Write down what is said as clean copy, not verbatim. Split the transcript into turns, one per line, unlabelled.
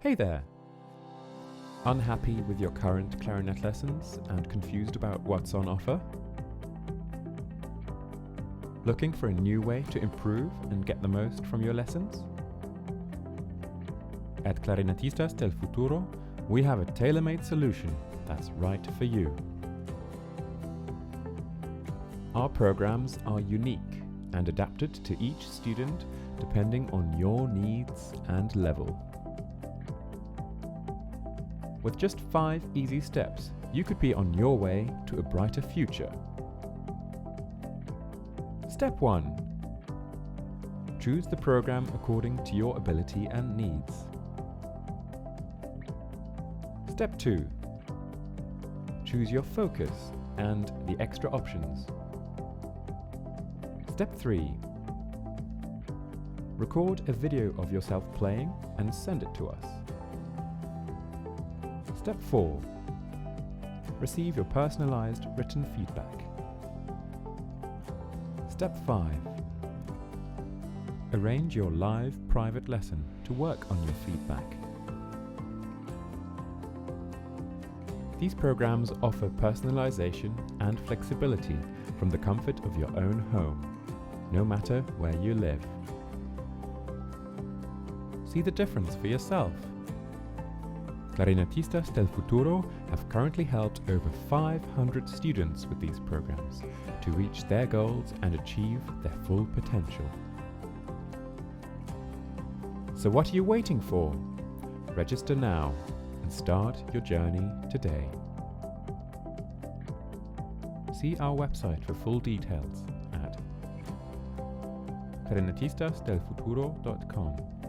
Hey there! Unhappy with your current clarinet lessons and confused about what's on offer? Looking for a new way to improve and get the most from your lessons? At Clarinetistas Del Futuro, we have a tailor-made solution that's right for you. Our programs are unique and adapted to each student depending on your needs and level. With just 5 easy steps, you could be on your way to a brighter future. Step 1. Choose the program according to your ability and needs. Step 2. Choose your focus and the extra options. Step 3. Record a video of yourself playing and send it to us. Step 4. Receive your personalized written feedback. Step 5. Arrange your live private lesson to work on your feedback. These programs offer personalization and flexibility from the comfort of your own home, no matter where you live. See the difference for yourself. Clarinetistas Del Futuro have currently helped over 500 students with these programs to reach their goals and achieve their full potential. So what are you waiting for? Register now and start your journey today. See our website for full details at clarinetistasdelfuturo.com.